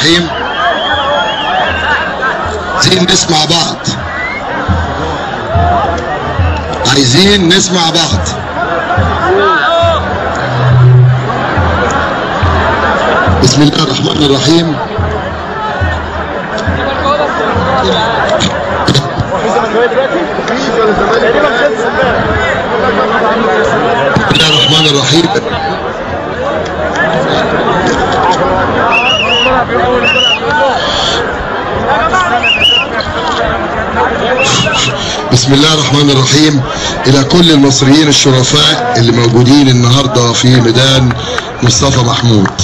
الرحيم. عايزين نسمع بعض، عايزين نسمع بعض. بسم الله الرحمن الرحيم. بسم الله الرحمن الرحيم. بسم الله الرحمن الرحيم. إلى كل المصريين الشرفاء اللي موجودين النهارده في ميدان مصطفى محمود،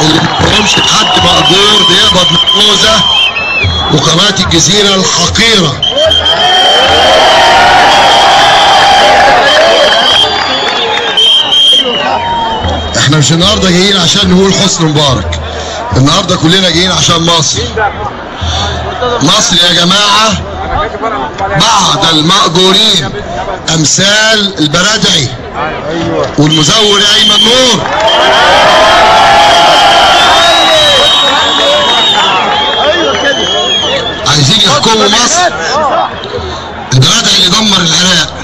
اللي ما بيقومش لحد مقدور بيقبض مقوزة وقناة الجزيرة الحقيرة. احنا مش النهارده جايين عشان نقول حسني مبارك، النهارده كلنا جايين عشان مصر. مصر يا جماعة بعد المأجورين امثال البرادعي والمزور ايمن نور عايزين يحكموا مصر. البرادعي اللي دمر العراق،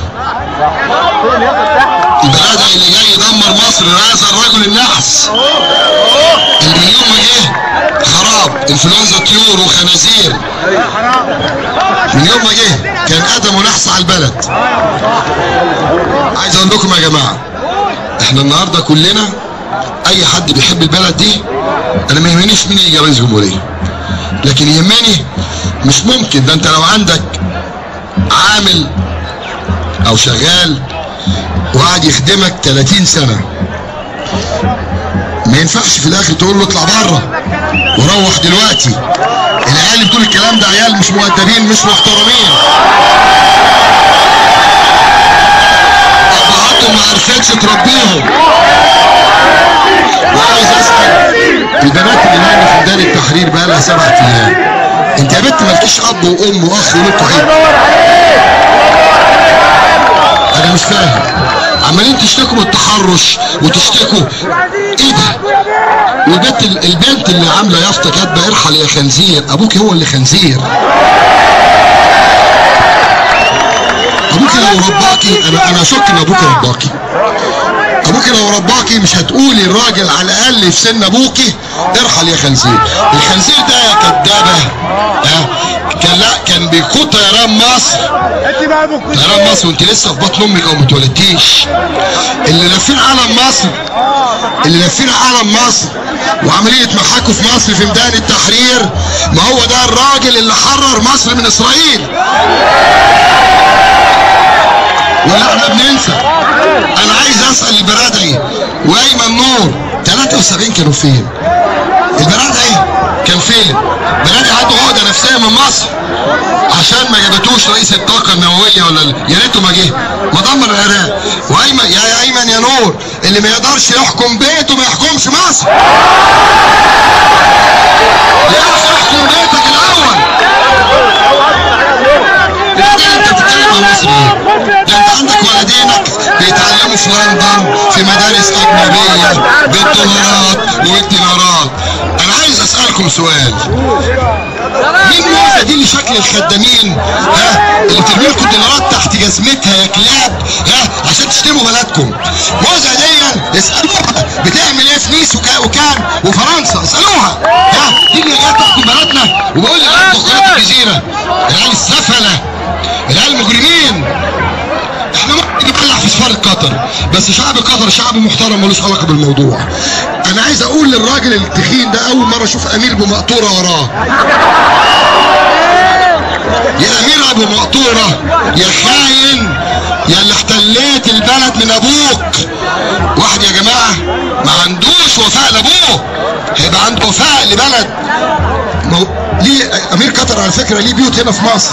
البرادعي اللي جاي يدمر مصر، هذا الرجل النحس اللي من يوم ما جه خراب انفلونزا طيور وخنازير، من يوم ما جه كان ادم ونحس على البلد. عايز اقول لكم يا جماعه، احنا النهارده كلنا اي حد بيحب البلد دي، انا ما يهمنيش مين يجي رئيس جمهوريه، لكن يهمني مش ممكن ده انت لو عندك عامل او شغال وقعد يخدمك 30 سنه ما ينفعش في الاخر تقول له اطلع بره وروح دلوقتي. العيال اللي بتقول الكلام ده عيال مش مؤدبين مش محترمين، ابهاتهم ما عرفتش تربيهم. وعايز اسال البنات اللي نايمه في ميدان التحرير بقى لها 7 ايام، انت يا بنت مالكيش اب وام واخ ولكوا عيب؟ انا مش فاهم، عمالين تشتكوا من التحرش وتشتكوا ايه ده؟ البنت اللي عامله يافطه كاتبه ارحل يا خنزير، ابوك هو اللي خنزير. ابوك لو رباكي، انا اشك ان ابوك رباكي. ابوك لو رباكي مش هتقولي الراجل على الاقل في سن ابوكي ارحل يا خنزير. الخنزير ده يا كدابه كان بيقود طيران مصر، طيران مصر وانت لسه في بطن امك او ما اتولدتيش. اللي لافين علم مصر، اللي لافين علم مصر وعمالين يتمحكوا في مصر في ميدان التحرير، ما هو ده الراجل اللي حرر مصر من اسرائيل. ولا احنا بننسى؟ انا عايز اسال البرادعي وايمن نور 73 كانوا فين؟ البرادعي كان فين؟ البرادعي عنده عقده نفسيه من مصر عشان ما جابتوش رئيس الطاقه النوويه، ولا يا ريته ما جه، ما دمر العراق. وايمن يا ايمن يا نور، اللي ما يقدرش يحكم بيته ما يحكمش مصر. يا اخي احكم بيتك الاول. انت بتتكلم عن مصر ايه؟ ده انت عندك ولدينك بيتعلموا في لندن في مدارس اجنبيه بالدولارات والدينارات. انا عايز اسالكم سؤال، مين موزه دي اللي شكل الخدامين اللي ترمي لكم الدولارات تحت جزمتها يا كلاب عشان تشتموا بلدكم؟ موزه دي اسالوها بتعمل ايه في نيس وكان وفرنسا، اسالوها. دي اللي جايه تحكم بلدنا وبقول لك قناه الجزيره، العيال السفله، العيال المجرمين. احنا ممكن نولع في سفاره قطر، بس شعب قطر شعب محترم ملوش علاقه بالموضوع. انا عايز اقول للراجل التخين ده، اول مره اشوف امير بمقطوره وراه. يا امير ابو مقطوره يا خاين يا اللي احتليت البلد من ابوك. واحد يا جماعه ما عندوش وفاء لابوه هيبقى عنده وفاء لبلد. ليه امير قطر على فكره ليه بيوت هنا في مصر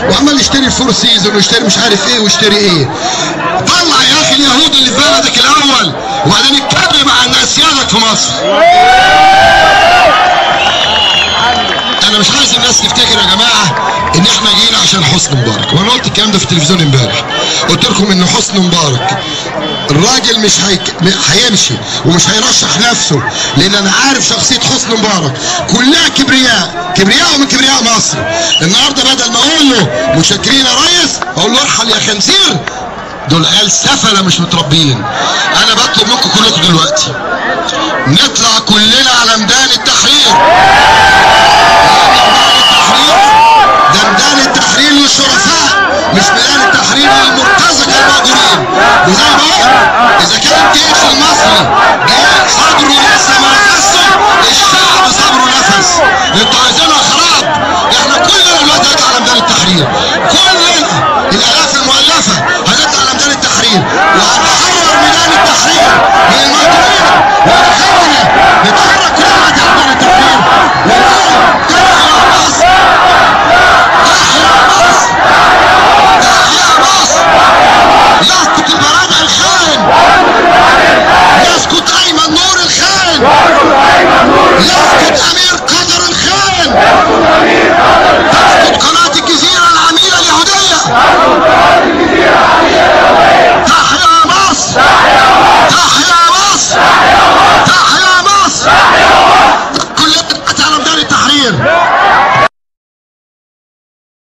وعمال يشتري الفور سيزون ويشتري مش عارف ايه ويشتري ايه. طلع يا اخي اليهود اللي في بلدك الاول وبعدين اتكلم عن اسيادك في مصر. انا مش عايز الناس تفتكر يا جماعه ان احنا جينا عشان حسني مبارك، وانا قلت الكلام ده في التلفزيون امبارح، قلت لكم ان حسني مبارك الراجل مش هيمشي ومش هيرشح نفسه، لان انا عارف شخصيه حسني مبارك كلها كبرياء، كبرياء ومن كبرياء مصر. النهارده بدل ما اقول له متشكرين يا ريس اقول له ارحل يا خنزير، دول عيال سفله مش متربيين. انا بطلب منكم كلكم دلوقتي نطلع كلنا على ميدان التحرير. ده ميدان التحرير للشرفاء، مش ميدان التحرير للمرتزقه المأجورين. وزي ما قلت